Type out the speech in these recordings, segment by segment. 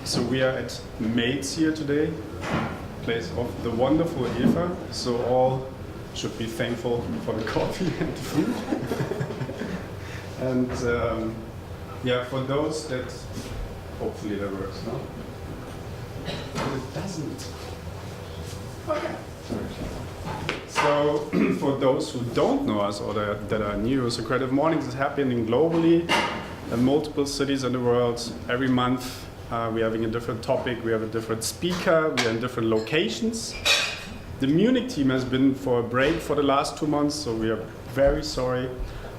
So we are at Mates here today, place of the wonderful Eva. So all should be thankful for the coffee and the food. And yeah, for those that, hopefully that works, no? But it doesn't. Okay. So for those who don't know us or that are new, so Creative Mornings is happening globally in multiple cities in the world. Every month we're having a different topic, we have a different speaker, we are in different locations. The Munich team has been for a break for the last 2 months, so we are very sorry.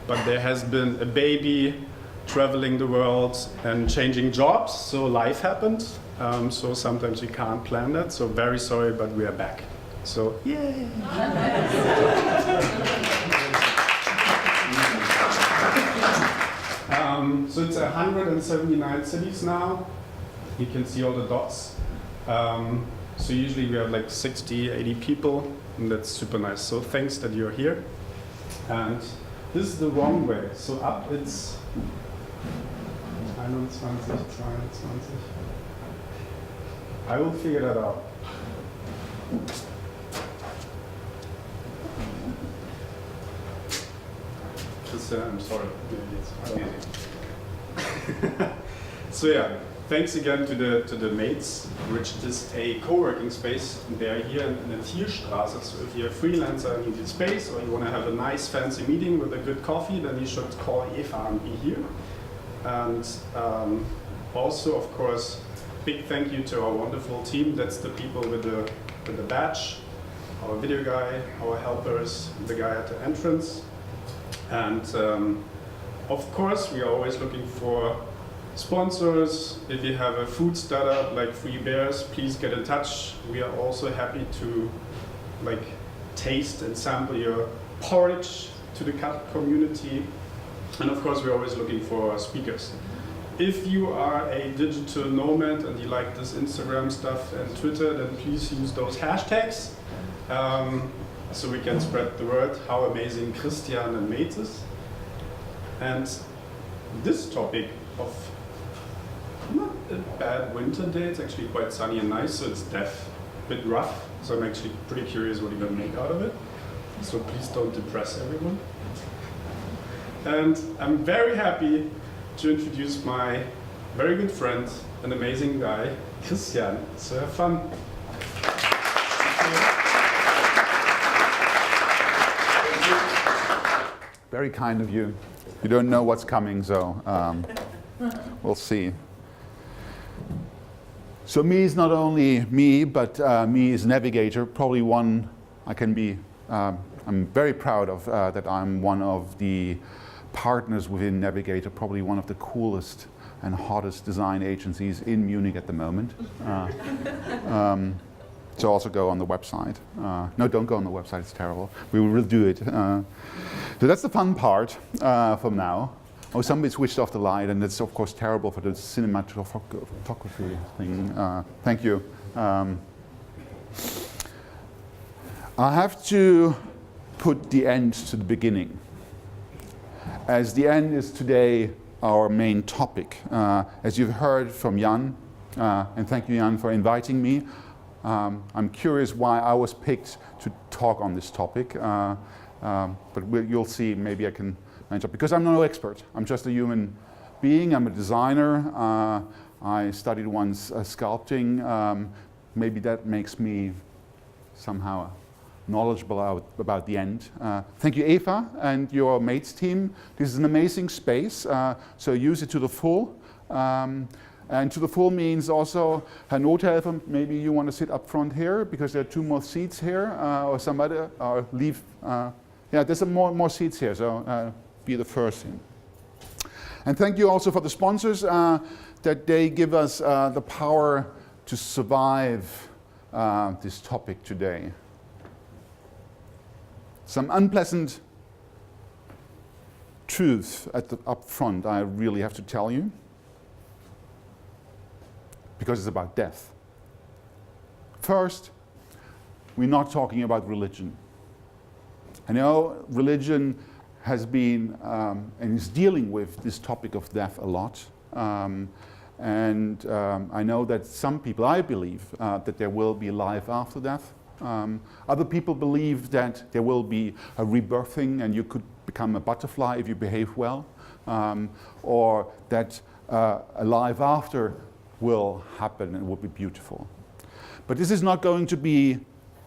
But there has been a baby traveling the world and changing jobs, so life happened. So sometimes we can't plan that, so very sorry, but we are back. So, yay! So it's 179 cities now. You can see all the dots. So usually we have like 60, 80 people, and that's super nice. So thanks that you're here. And this is the wrong way. So up it's 21, 22. I will figure that out. I'm sorry. So yeah, thanks again to the Mates, which is a co-working space. They are here in the Tierstraße. So if you're a freelancer and need a space, or you want to have a nice fancy meeting with a good coffee, then you should call Eva and be here. And also, of course, big thank you to our wonderful team. That's the people with the badge, our video guy, our helpers, the guy at the entrance. And of course, we are always looking for sponsors. If you have a food startup like Free Bears, please get in touch. We are also happy to taste and sample your porridge to the cat community. And of course, we're always looking for speakers. If you are a digital nomad and you like this Instagram stuff and Twitter, then please use those hashtags. So we can spread the word how amazing Christian and Mates is. And this topic of not a bad winter day, it's actually quite sunny and nice, so it's a bit rough. So I'm actually pretty curious what you're going to make out of it. So please don't depress everyone. And I'm very happy to introduce my very good friend, an amazing guy, Christian. So have fun. Very kind of you. You don't know what's coming, so we'll see. So me is not only me, but me is Navigator. Probably one I can be. I'm very proud of that. I'm one of the partners within Navigator. Probably one of the coolest and hottest design agencies in Munich at the moment. So also go on the website. No, don't go on the website, it's terrible. We will do it. So that's the fun part from now. Oh, somebody switched off the light, and it's of course terrible for the cinematography thing. Thank you. I have to put the end to the beginning, as the end is today our main topic. As you've heard from Jan, and thank you Jan for inviting me. I'm curious why I was picked to talk on this topic, but you'll see, maybe I can manage it. Because I'm no expert, I'm just a human being, I'm a designer. I studied once sculpting. Maybe that makes me somehow knowledgeable about the end. Thank you Eva and your Mates team. This is an amazing space, so use it to the full. And to the full means also, Herr Nothelfer, maybe you want to sit up front here because there are 2 more seats here, or somebody, or leave. Yeah, there's more seats here, so be the first in. And thank you also for the sponsors that they give us the power to survive this topic today. Some unpleasant truth up front I really have to tell you, because it's about death. First, we're not talking about religion. I know religion has been and is dealing with this topic of death a lot. I know that some people, I believe, that there will be life after death. Other people believe that there will be a rebirthing and you could become a butterfly if you behave well, or that a life after will happen and will be beautiful. But this is not going to be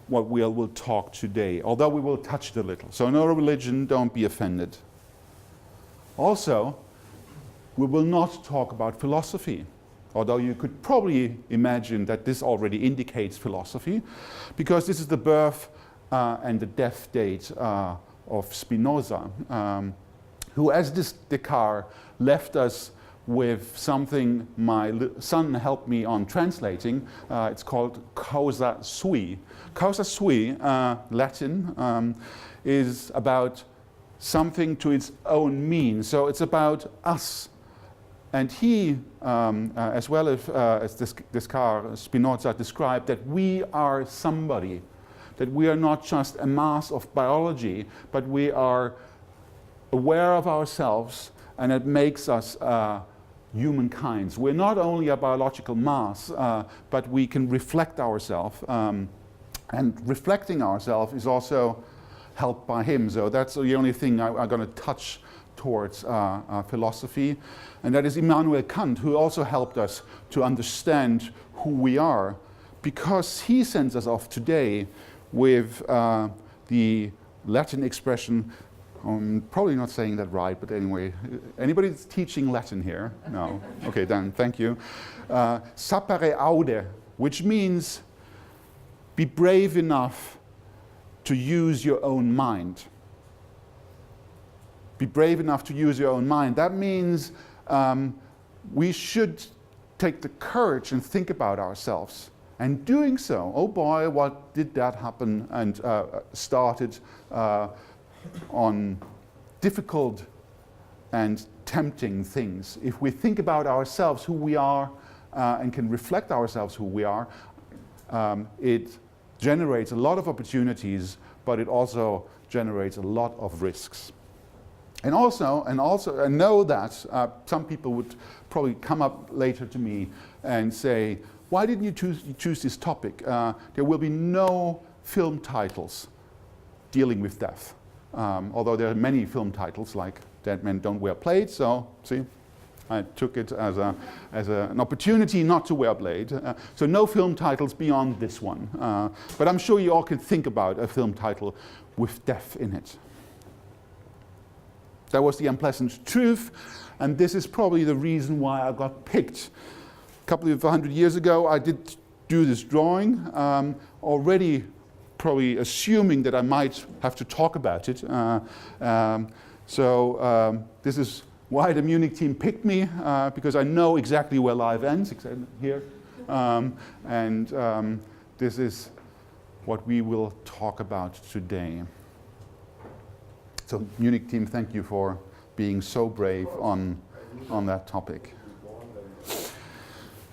what we will talk today, although we will touch it a little. So no religion, don't be offended. Also, we will not talk about philosophy, although you could probably imagine that this already indicates philosophy, because this is the birth and the death date of Spinoza, who, as this Descartes, left us with something my son helped me on translating. It's called causa sui. Causa sui, Latin, is about something to its own mean. So it's about us. And he, as well as Descartes, Spinoza described that we are somebody, that we are not just a mass of biology, but we are aware of ourselves, and it makes us humankind. We're not only a biological mass, but we can reflect ourselves. And reflecting ourselves is also helped by him. So that's the only thing I'm going to touch towards philosophy. And that is Immanuel Kant, who also helped us to understand who we are, because he sends us off today with the Latin expression. I'm probably not saying that right, but anyway, anybody that's teaching Latin here? No. Okay, then, thank you. Sapere aude, which means be brave enough to use your own mind. Be brave enough to use your own mind. That means we should take the courage and think about ourselves. And doing so, oh boy, what did that happen? And started on difficult and tempting things. If we think about ourselves, who we are, and can reflect ourselves who we are, it generates a lot of opportunities, but it also generates a lot of risks. And also, I know that some people would probably come up later to me and say, why didn't you choose this topic? There will be no film titles dealing with death. Although there are many film titles like Dead Men Don't Wear Blades, so see, I took it as an opportunity not to wear blade. So no film titles beyond this one. But I'm sure you all can think about a film title with death in it. That was the unpleasant truth, and this is probably the reason why I got picked. A couple of 100 years ago, I did do this drawing, already probably assuming that I might have to talk about it. This is why the Munich team picked me, because I know exactly where life ends, except here. This is what we will talk about today. So Munich team, thank you for being so brave on that topic.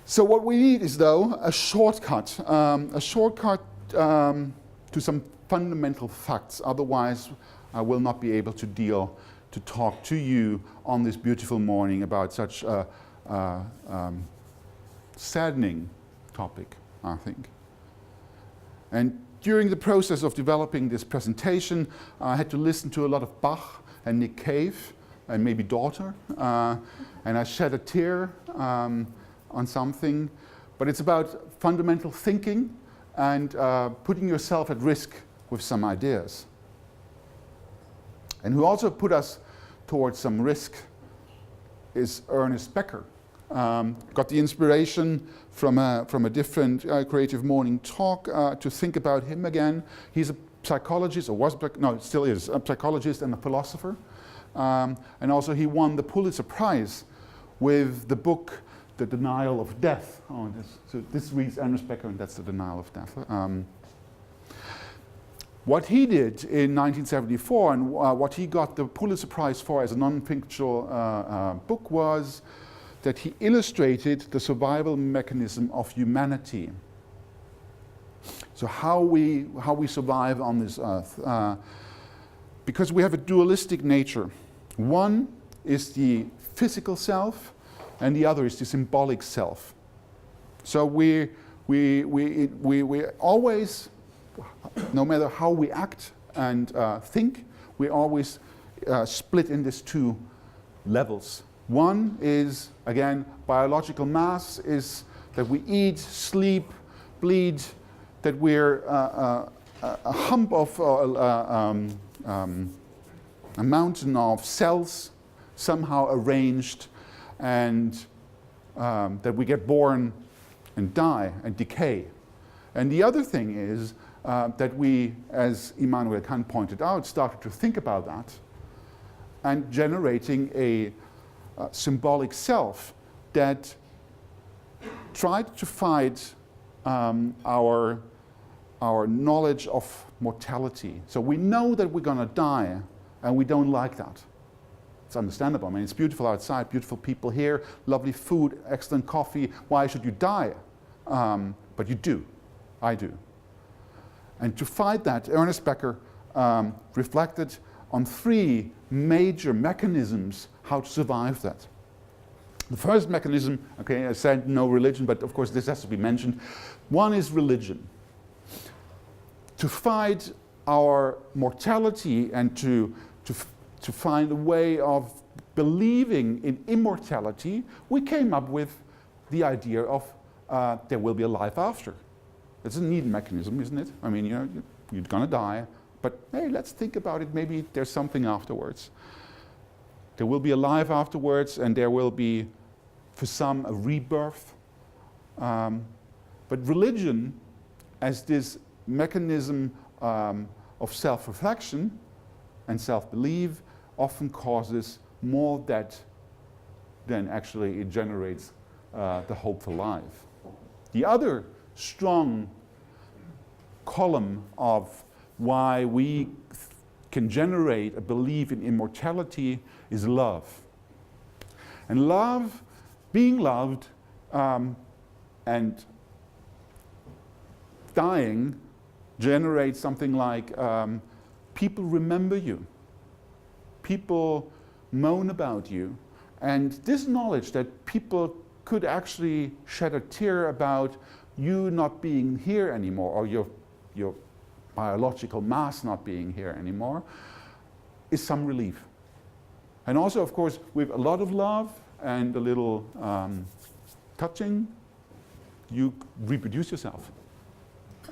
So what we need is, though, a shortcut to some fundamental facts. Otherwise, I will not be able to talk to you on this beautiful morning about such a saddening topic, I think. And during the process of developing this presentation, I had to listen to a lot of Bach and Nick Cave and maybe Daughter, and I shed a tear on something. But it's about fundamental thinking and putting yourself at risk with some ideas. And who also put us towards some risk is Ernest Becker. Got the inspiration from a different Creative Morning talk to think about him again. He's a psychologist, or was, no, still is, a psychologist and a philosopher. And also he won the Pulitzer Prize with the book The Denial of Death. So this reads Ernest Becker, and that's The Denial of Death. What he did in 1974 and what he got the Pulitzer Prize for as a non-fictional book was that he illustrated the survival mechanism of humanity. So how we survive on this earth. Because we have a dualistic nature. One is the physical self, and the other is the symbolic self. So we always, no matter how we act and think, we always split in these two levels. One is, again, biological mass is that we eat, sleep, bleed, that we're a hump of a mountain of cells somehow arranged, and that we get born and die and decay. And the other thing is that we, as Immanuel Kant pointed out, started to think about that and generating a symbolic self that tried to fight our knowledge of mortality. So we know that we're going to die, and we don't like that. It's understandable. I mean, it's beautiful outside, beautiful people here, lovely food, excellent coffee. Why should you die? But you do. I do. And to fight that, Ernest Becker reflected on three major mechanisms how to survive that. The first mechanism, okay, I said no religion, but of course this has to be mentioned. One is religion. To fight our mortality and to find a way of believing in immortality, we came up with the idea of there will be a life after. It's a neat mechanism, isn't it? I mean, you're gonna die, but hey, let's think about it. Maybe there's something afterwards. There will be a life afterwards, and there will be, for some, a rebirth. But religion, as this mechanism of self-reflection and self-belief, often causes more debt than actually it generates the hope for life. The other strong column of why we can generate a belief in immortality is love. And love, being loved, and dying generates something like people remember you. People moan about you. And this knowledge that people could actually shed a tear about you not being here anymore, or your biological mass not being here anymore, is some relief. And also, of course, with a lot of love and a little touching, you reproduce yourself.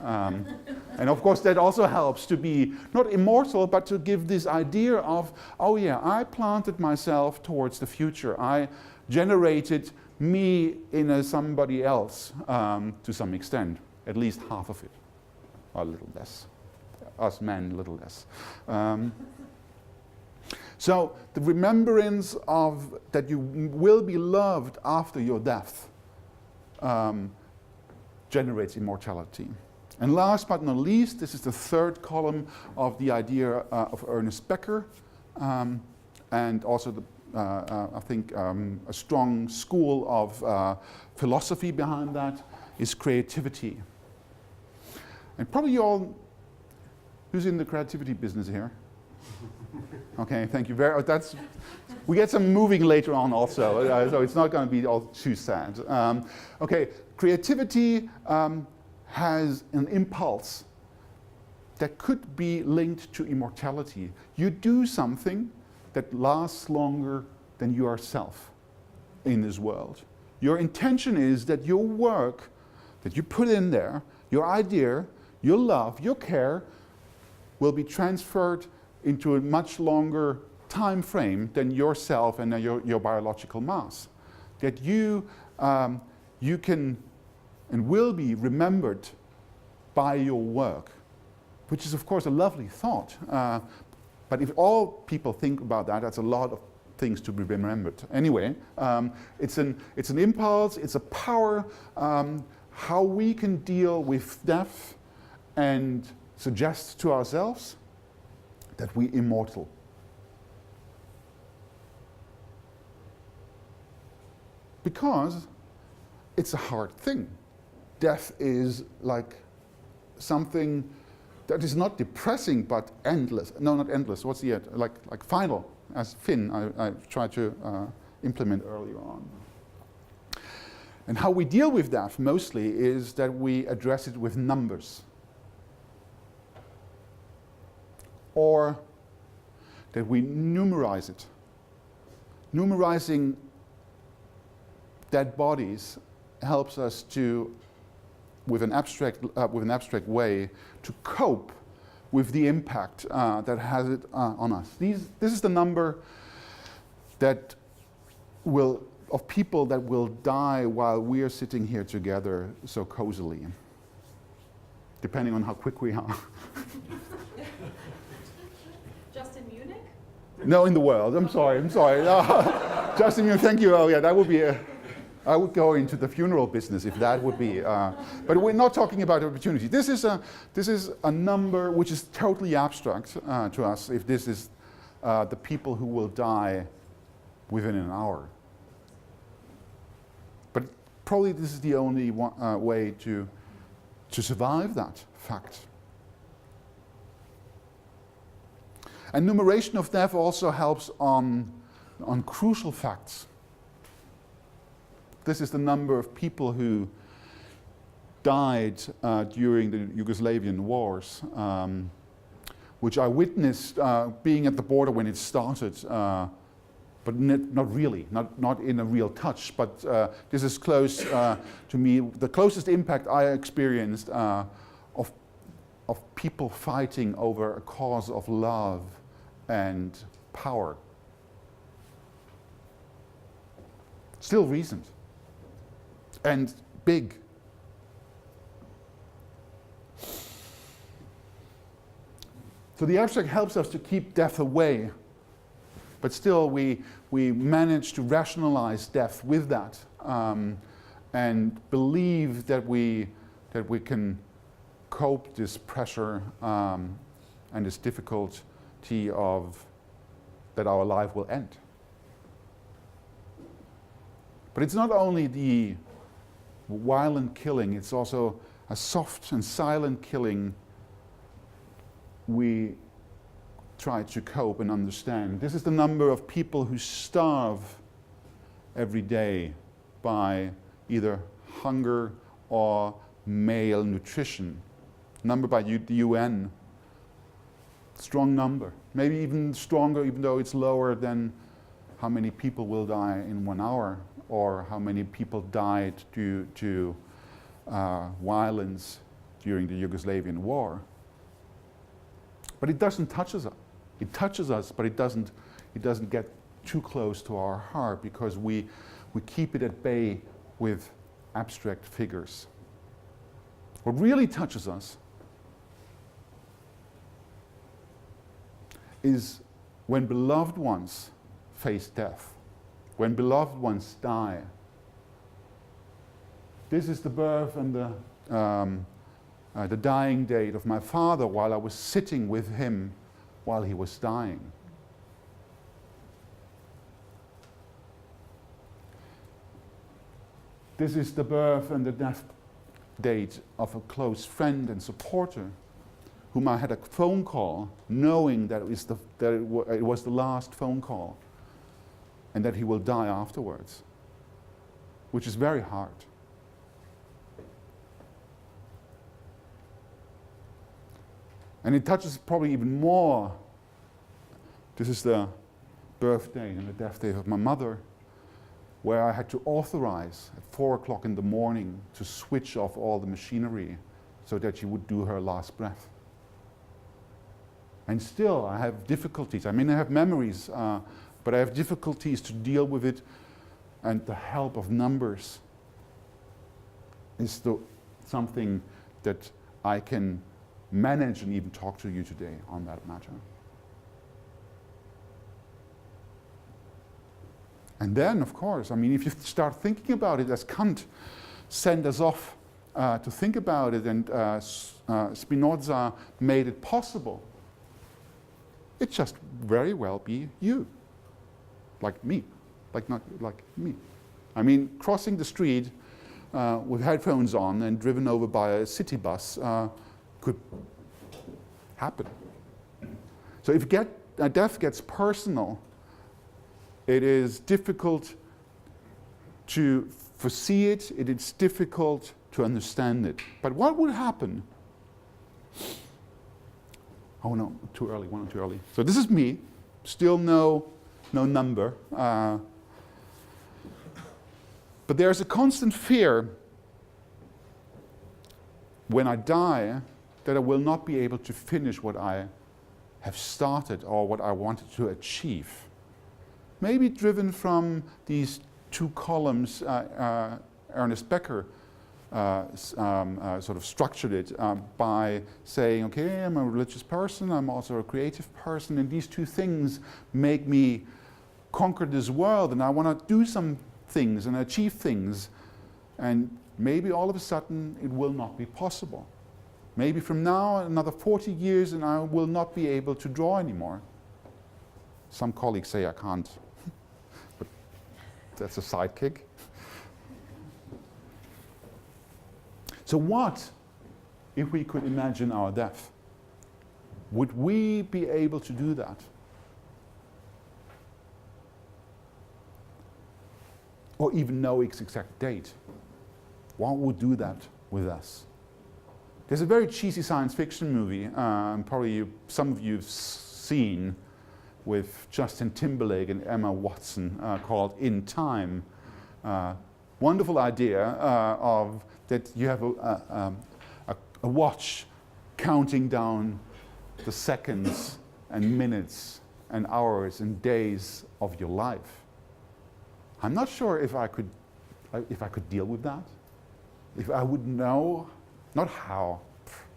And of course, that also helps to be not immortal, but to give this idea of, oh yeah, I planted myself towards the future. I generated me in a somebody else to some extent, at least half of it, or a little less. Us men, a little less. So the remembrance of that you will be loved after your death generates immortality. And last but not least, this is the third column of the idea of Ernest Becker, and also I think a strong school of philosophy behind that is creativity. And probably you all, who's in the creativity business here? Okay, thank you very much. We get some moving later on also, so it's not going to be all too sad. Okay, creativity has an impulse that could be linked to immortality. You do something that lasts longer than yourself in this world. Your intention is that your work that you put in there, your idea, your love, your care, will be transferred into a much longer time frame than yourself and your biological mass. That you can and will be remembered by your work, which is of course a lovely thought. But if all people think about that, that's a lot of things to be remembered. Anyway, it's an impulse, it's a power, how we can deal with death and suggest to ourselves that we're immortal. Because it's a hard thing. Death is like something that is not depressing but endless. No, not endless. What's the like final, as Finn I tried to implement earlier on. And how we deal with death mostly is that we address it with numbers. Or that we numerize it. Numerizing dead bodies helps us to, with an abstract way, to cope with the impact that has it on us. This is the number that of people that will die while we are sitting here together so cozily, depending on how quick we are. Just in Munich? No, in the world. I'm sorry. Just in Munich. Thank you. Oh, yeah, that would be. I would go into the funeral business if that would be. But we're not talking about opportunity. This is a number which is totally abstract to us. If this is the people who will die within an hour. But probably this is the only way to survive that fact. And numeration of death also helps on crucial facts. This is the number of people who died during the Yugoslavian wars, which I witnessed being at the border when it started, but not really, not in a real touch, but this is close to me. The closest impact I experienced of people fighting over a cause of love and power. Still recent. And big. So the abstract helps us to keep death away, but still we manage to rationalize death with that and believe that we can cope this pressure and this difficulty of that our life will end. But it's not only the violent killing, it's also a soft and silent killing we try to cope and understand. This is the number of people who starve every day by either hunger or malnutrition. Number by the UN. Strong number. Maybe even stronger, even though it's lower than how many people will die in 1 hour, or how many people died due to violence during the Yugoslavian war. But it doesn't touch us. It touches us, but it doesn't get too close to our heart because we keep it at bay with abstract figures. What really touches us is when beloved ones face death, when beloved ones die. This is the birth and the dying date of my father while I was sitting with him while he was dying. This is the birth and the death date of a close friend and supporter whom I had a phone call knowing that it was the last phone call and that he will die afterwards, which is very hard. And it touches probably even more. This is the birthday and the death day of my mother, where I had to authorize at 4 o'clock in the morning to switch off all the machinery so that she would do her last breath. And still, I have difficulties. I mean, I have memories, but I have difficulties to deal with it, and the help of numbers is something that I can manage and even talk to you today on that matter. And then, of course, I mean, if you start thinking about it as Kant sent us off to think about it, and Spinoza made it possible, it just very well be you, like me, not like me. I mean, crossing the street with headphones on and driven over by a city bus could happen. So if death gets personal, it is difficult to foresee it, it is difficult to understand it. But what would happen? Oh no, too early, one too early. So this is me, still no number. But there's a constant fear when I die that I will not be able to finish what I have started or what I wanted to achieve. Maybe driven from these two columns Ernest Becker sort of structured it by saying, okay, I'm a religious person, I'm also a creative person, and these two things make me conquer this world, and I want to do some things and achieve things, and maybe all of a sudden it will not be possible. Maybe from now another 40 years and I will not be able to draw anymore. Some colleagues say I can't, but that's a sidekick. So what if we could imagine our death? Would we be able to do that? Or even know its exact date? What would do that with us? There's a very cheesy science fiction movie, probably some of you have seen, with Justin Timberlake and Emma Watson, called In Time. Wonderful idea of that you have a watch counting down the seconds and minutes and hours and days of your life. I'm not sure if I could deal with that. If I would know, not how.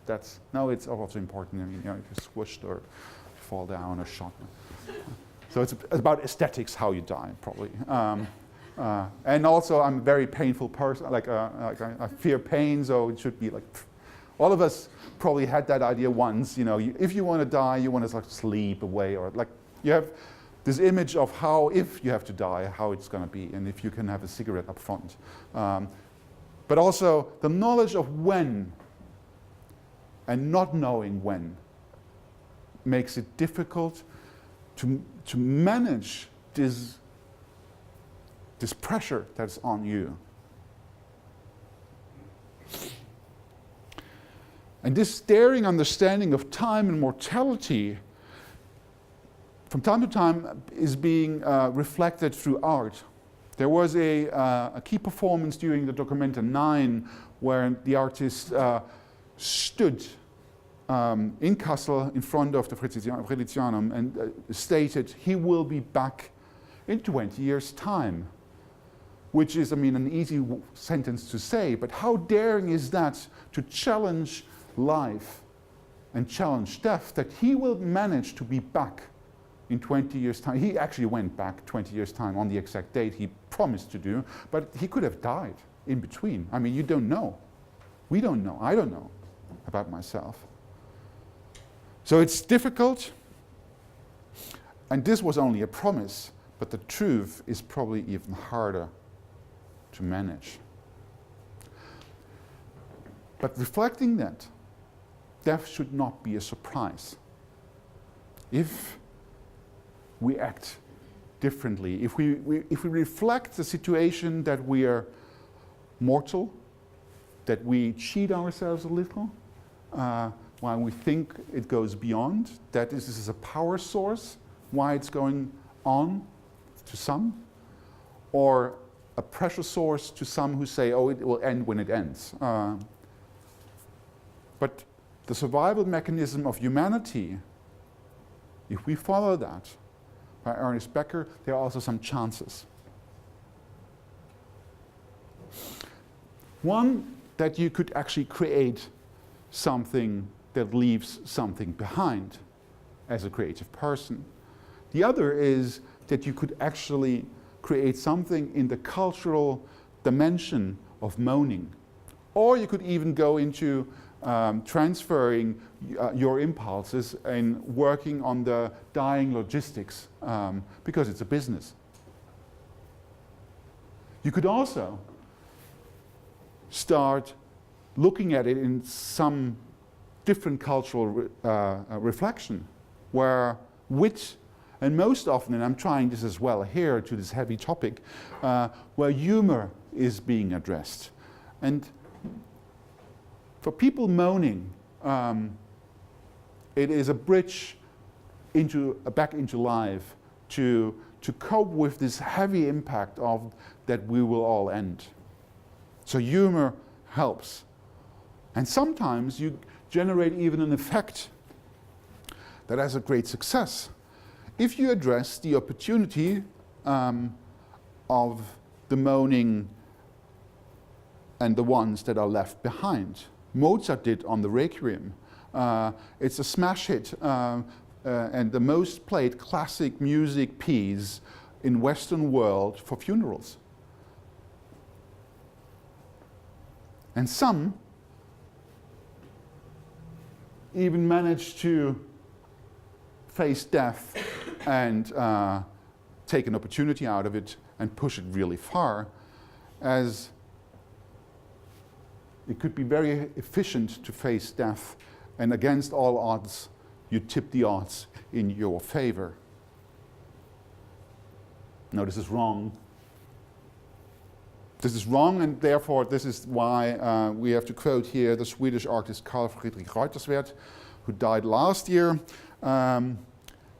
It's also important. I mean, if you're squished or fall down or shot. So it's about aesthetics, how you die, probably. And also, I'm a very painful person. I fear pain, so it should be like. All of us probably had that idea once. If you want to die, you want to sleep away, or you have this image of how, if you have to die, how it's going to be, and if you can have a cigarette up front. But also the knowledge of when and not knowing when makes it difficult to manage this pressure that's on you. And this staring understanding of time and mortality from time to time is being reflected through art. There was a key performance during the Documenta 9 where the artist stood in Kassel in front of the Frizianum and stated he will be back in 20 years' time. Which is, an easy sentence to say, but how daring is that to challenge life and challenge death, that he will manage to be back in 20 years' time. He actually went back 20 years' time on the exact date he promised to do, but he could have died in between. You don't know. We don't know. I don't know about myself. So it's difficult, and this was only a promise, but the truth is probably even harder to manage. But reflecting that, death should not be a surprise. If we act differently, if we reflect the situation that we are mortal, that we cheat ourselves a little, while we think it goes beyond, that this is a power source, why it's going on to some, or a pressure source to some who say, oh, it will end when it ends. But the survival mechanism of humanity, if we follow that, by Ernest Becker, there are also some chances. One, that you could actually create something that leaves something behind as a creative person. The other is that you could actually create something in the cultural dimension of moaning. Or you could even go into transferring your impulses and working on the dying logistics because it's a business. You could also start looking at it in some different cultural reflection, where wit, and most often, and I'm trying this as well here to this heavy topic, where humor is being addressed. And for people moaning, it is a bridge back into life to cope with this heavy impact of that we will all end. So humor helps. And sometimes you generate even an effect that has a great success if you address the opportunity of the moaning and the ones that are left behind. Mozart did on the Requiem. It's a smash hit and the most played classic music piece in Western world for funerals. And some even managed to face death and take an opportunity out of it and push it really far, as it could be very efficient to face death, and against all odds, you tip the odds in your favor. No, this is wrong. This is wrong, and therefore this is why we have to quote here the Swedish artist Carl Friedrich Reuterswärd, who died last year.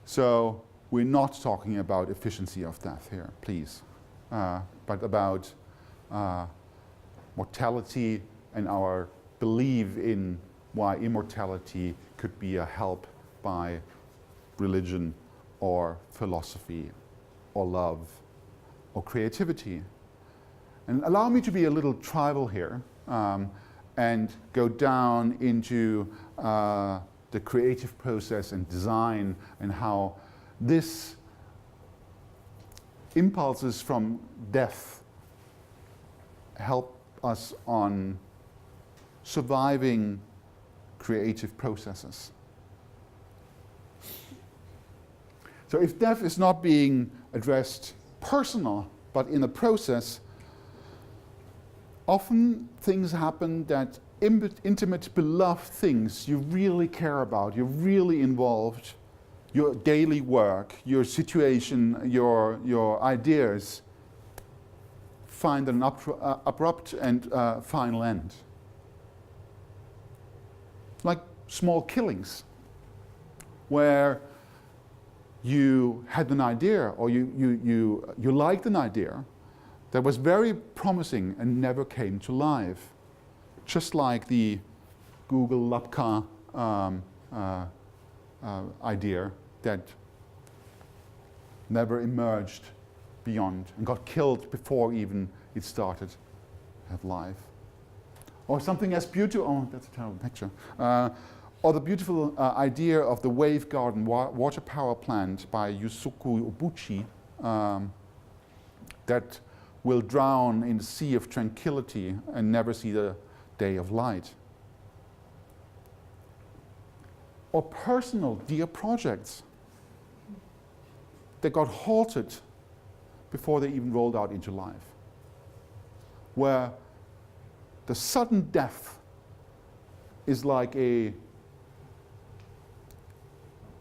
So we're not talking about efficiency of death here, please, but about mortality and our belief in why immortality could be a help by religion or philosophy or love or creativity. And allow me to be a little tribal here and go down into the creative process and design, and how this impulses from death help us on surviving creative processes. So if death is not being addressed personal, but in a process, often things happen that intimate, beloved things you really care about, you're really involved, your daily work, your situation, your ideas, find an abrupt and final end. Like small killings, where you had an idea, or you liked an idea that was very promising and never came to life. Just like the Google Lapka idea that never emerged beyond and got killed before even it started to have life. Or something as beautiful, oh, that's a terrible picture. Or the beautiful idea of the wave garden water power plant by Yusuke Obuchi that will drown in the sea of tranquility and never see the day of light. Or personal dear projects that got halted before they even rolled out into life, where the sudden death is like an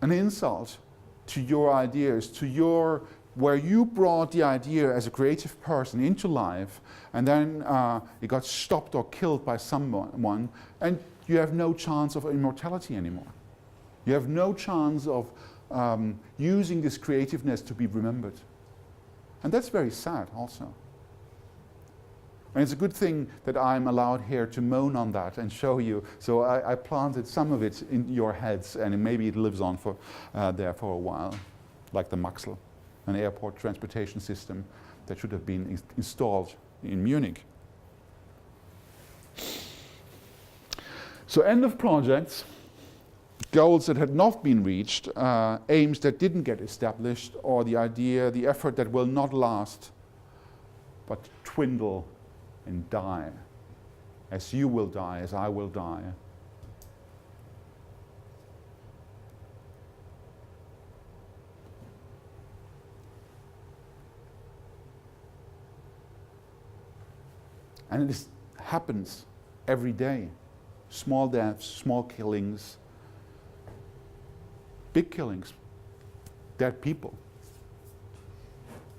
insult to your ideas, to your, where you brought the idea as a creative person into life, and then it got stopped or killed by someone, and you have no chance of immortality anymore. You have no chance of using this creativeness to be remembered. And that's very sad also. And it's a good thing that I'm allowed here to moan on that and show you. So I planted some of it in your heads, and maybe it lives on there for a while, like the Maxl, an airport transportation system that should have been installed in Munich. So end of projects, goals that had not been reached, aims that didn't get established, or the idea, the effort that will not last, but dwindle and die, as you will die, as I will die. And it happens every day. Small deaths, small killings, big killings, dead people,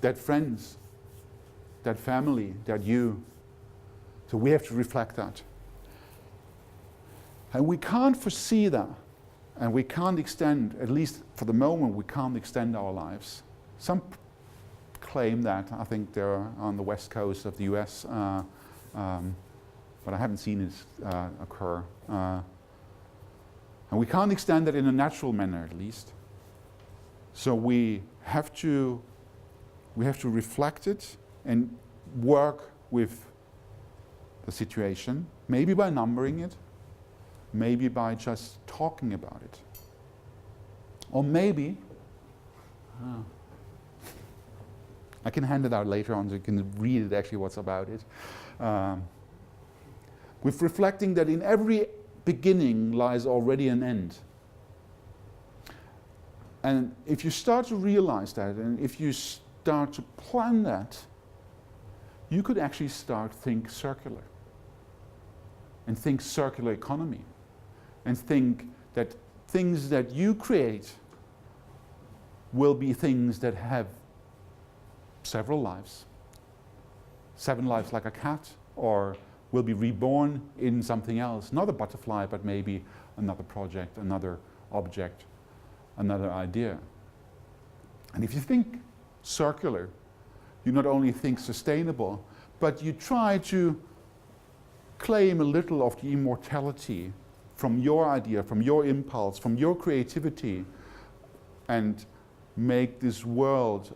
dead friends, dead family, dead you. So we have to reflect that. And we can't foresee that. And we can't extend, at least for the moment, we can't extend our lives. Some claim that. I think they're on the west coast of the US. But I haven't seen it occur. And we can't extend that in a natural manner, at least. So we have to reflect it and work with the situation, maybe by numbering it, maybe by just talking about it. Or maybe, I can hand it out later on so you can read it actually what's about it. With reflecting that in every beginning lies already an end. And if you start to realize that, and if you start to plan that, you could actually start think circular. And think circular economy. And think that things that you create will be things that have several lives. 7 lives like a cat, or will be reborn in something else. Not a butterfly, but maybe another project, another object, another idea. And if you think circular, you not only think sustainable, but you try to claim a little of the immortality from your idea, from your impulse, from your creativity, and make this world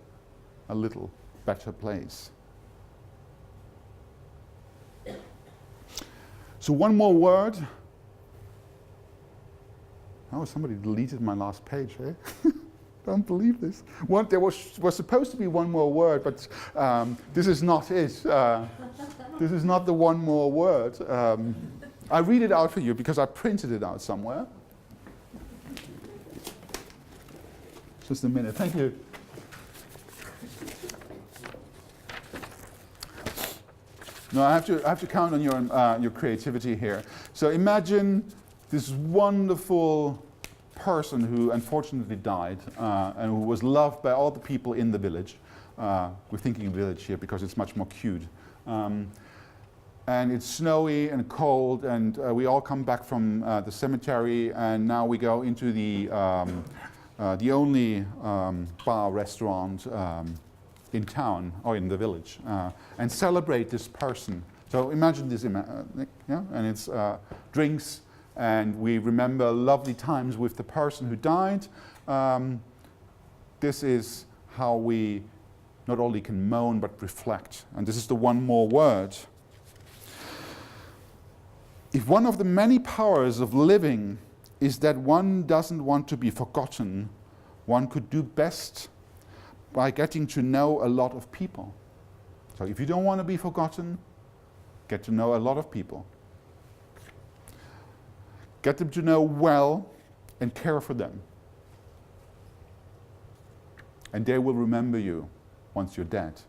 a little better place. So one more word. Oh, somebody deleted my last page, eh? Don't believe this. There was supposed to be one more word, but this is not it. This is not the one more word. I read it out for you because I printed it out somewhere. Just a minute. Thank you. No, I have to count on your creativity here. So imagine this wonderful person who unfortunately died and who was loved by all the people in the village. We're thinking village here because it's much more cute. And it's snowy and cold, and we all come back from the cemetery, and now we go into the only bar restaurant in town or in the village and celebrate this person. So imagine this, yeah? And it's drinks, and we remember lovely times with the person who died. This is how we not only can moan but reflect. And this is the one more word. If one of the many powers of living is that one doesn't want to be forgotten, one could do best by getting to know a lot of people. So if you don't want to be forgotten, get to know a lot of people. Get them to know well and care for them. And they will remember you once you're dead.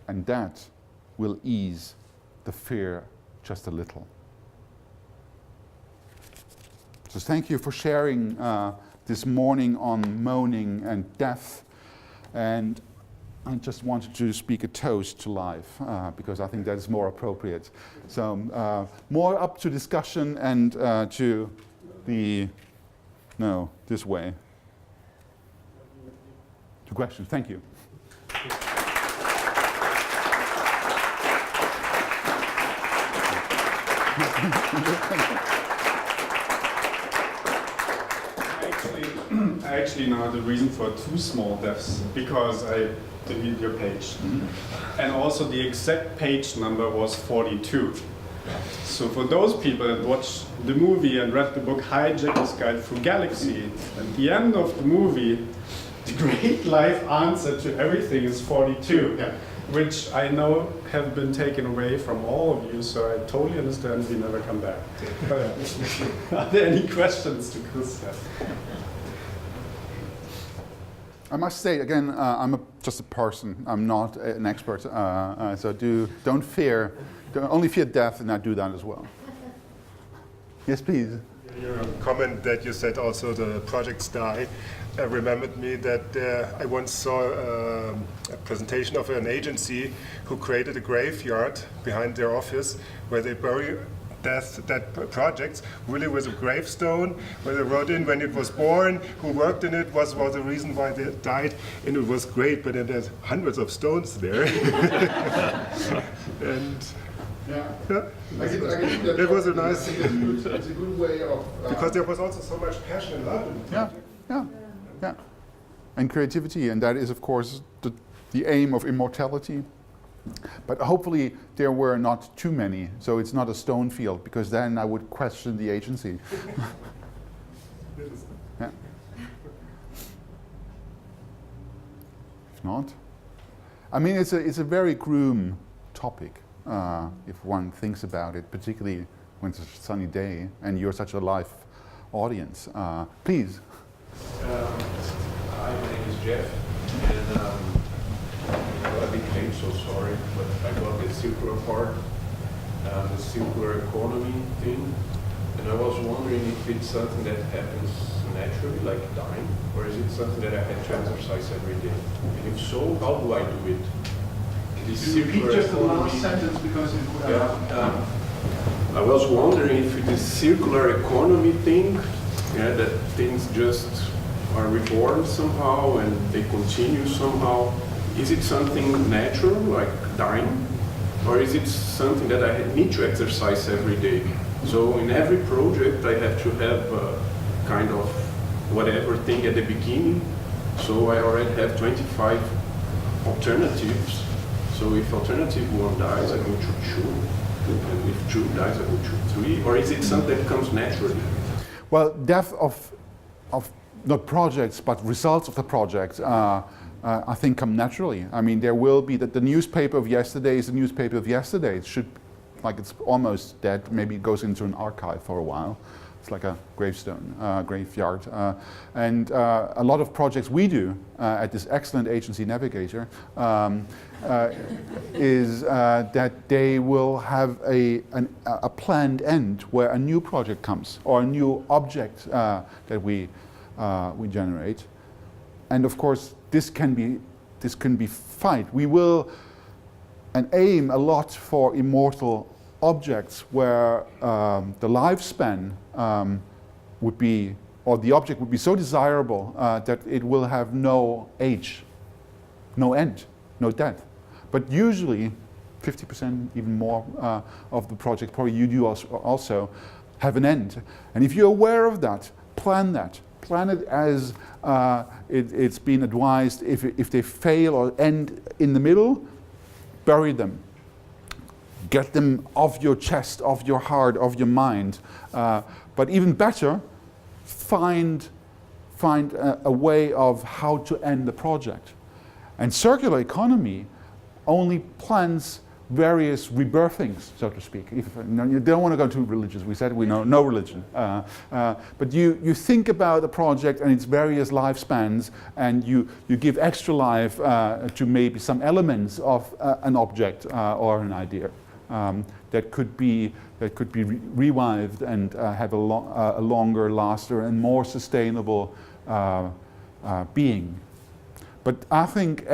And that will ease the fear just a little. So thank you for sharing this morning on moaning and death. And I just wanted to speak a toast to life because I think that is more appropriate. So more up to discussion and to this way. To questions. Thank you. I actually know the reason for 2 small deaths, because I deleted your page. And also the exact page number was 42. So for those people that watched the movie and read the book Hijacker's Guide Through Galaxy, at the end of the movie, the great life answer to everything is 42. Yeah. which I know have been taken away from all of you, so I totally understand we never come back. Are there any questions to Christian? I must say again, I'm just a person. I'm not an expert, so don't fear. Only fear death, and I do that as well. Yes, please. Your comment that you said also the projects die remembered me that I once saw a presentation of an agency who created a graveyard behind their office where they bury dead projects, really with a gravestone, where they wrote in when it was born, who worked in it, was the reason why they died, and it was great, but then there's hundreds of stones there. And that was a nice. It's a good way of because there was also so much passion and love in the project. Yeah, and creativity, and that is of course the aim of immortality. But hopefully there were not too many, so it's not a stone field, because then I would question the agency. Yeah. If not, I mean it's a very grim topic if one thinks about it, particularly when it's a sunny day and you're such a live audience. Please. Hi, my name is Jeff, and I became so sorry, but I got the circular part, the circular economy thing, and I was wondering if it's something that happens naturally, like dying, or is it something that I have to exercise every day? And if so, how do I do it? You repeat just the last sentence because it would have... I was wondering if the circular economy thing, that things just are reborn somehow and they continue somehow. Is it something natural, like dying? Or is it something that I need to exercise every day? So in every project I have to have kind of whatever thing at the beginning. So I already have 25 alternatives. So if alternative 1 dies, I go to 2. And if 2 dies, I go to 3. Or is it something that comes naturally? Well, death of not projects, but results of the project, I think come naturally. I mean, there will be the newspaper of yesterday is the newspaper of yesterday. It should, like it's almost dead. Maybe it goes into an archive for a while. It's like a gravestone, graveyard. And a lot of projects we do at this excellent agency Navigator is that they will have a planned end where a new project comes or a new object that we generate. And of course, this can be fight. We will and aim a lot for immortal objects where the lifespan would be, or the object would be so desirable that it will have no age, no end, no death. But usually, 50%, even more of the project, probably you do also have an end. And if you're aware of that, plan that. Plan it as it's been advised. If they fail or end in the middle, bury them. Get them off your chest, off your heart, off your mind. But even better, find a way of how to end the project. And circular economy only plans various rebirthings, so to speak. You don't want to go too religious. We said we know no religion. But you think about the project and its various lifespans, and you give extra life to maybe some elements of an object or an idea that could be revived and have a longer lasting and more sustainable being. But I think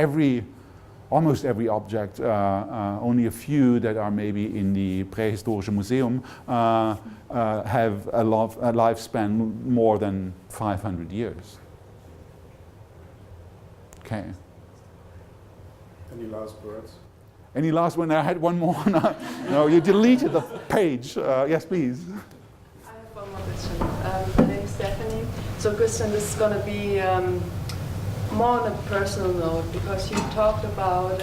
almost every object, only a few that are maybe in the Prähistorische Museum, have a lifespan more than 500 years. Okay. Any last words? Any last one? I had one more. No, you deleted the page. Yes, please. I have one more question. My name is Stephanie. So, Christian, this is going to be more on a personal note, because you talked about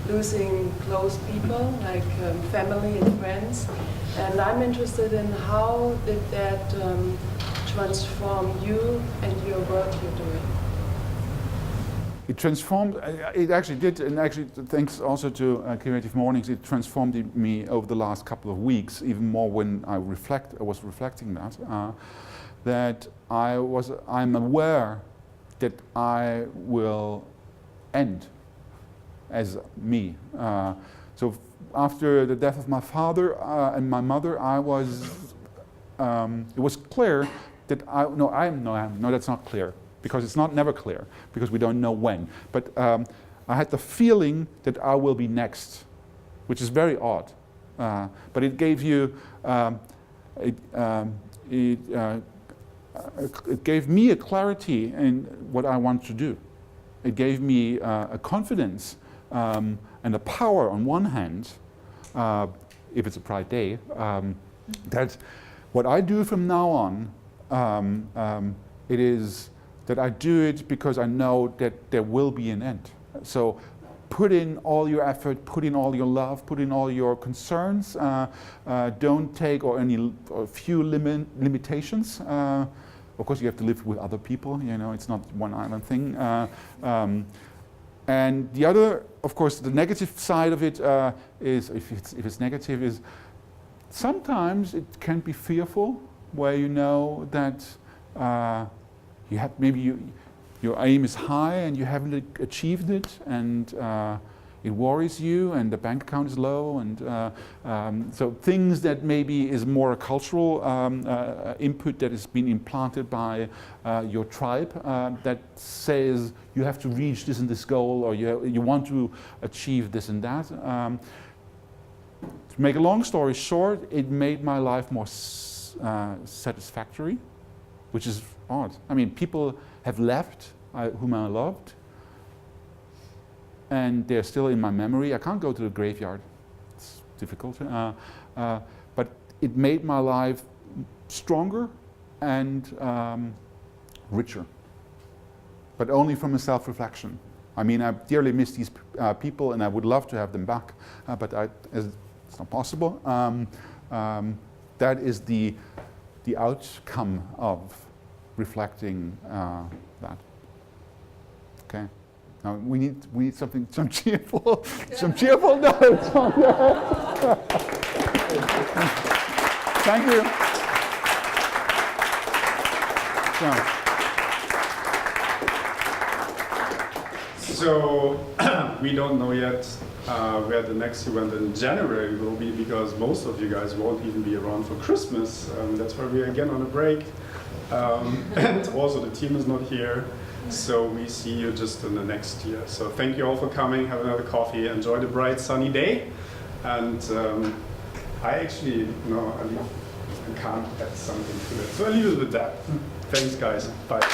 losing close people, like family and friends. And I'm interested in how did that transform you and your work you're doing? it transformed, it actually did, and actually thanks also to Creative Mornings, it transformed me over the last couple of weeks, even more when I was reflecting that I'm aware that I will end as me. So after the death of my father and my mother, it was clear that no, that's not clear. Because it's never clear, because we don't know when. But I had the feeling that I will be next, which is very odd. But it gave you, it gave me a clarity in what I want to do. It gave me a confidence and a power on one hand, if it's a Pride Day, that what I do from now on, it is that I do it because I know that there will be an end. So put in all your effort, put in all your love, put in all your concerns. Don't take or few limitations. Of course, you have to live with other people. You know, it's not one island thing. And the other, of course, the negative side of it is, if it's negative, is sometimes it can be fearful, where you know that. You have your aim is high and you haven't achieved it, and it worries you, and the bank account is low, and so things that maybe is more a cultural input that has been implanted by your tribe that says you have to reach this and this goal, or you want to achieve this and that. To make a long story short, it made my life more satisfactory, which is odd. I mean, people have left whom I loved, and they're still in my memory. I can't go to the graveyard. It's difficult. But it made my life stronger and richer. But only from a self-reflection. I mean, I dearly miss these people, and I would love to have them back, but it's not possible. That is the outcome of reflecting that. Okay. Now we need some cheerful notes. Thank you. So we don't know yet where the next event in January will be, because most of you guys won't even be around for Christmas. That's why we're again on a break. And also the team is not here, so we see you just in the next year. So thank you all for coming, have another coffee, enjoy the bright sunny day. And I actually, I can't add something to it. So I leave it with that. Thanks guys, bye.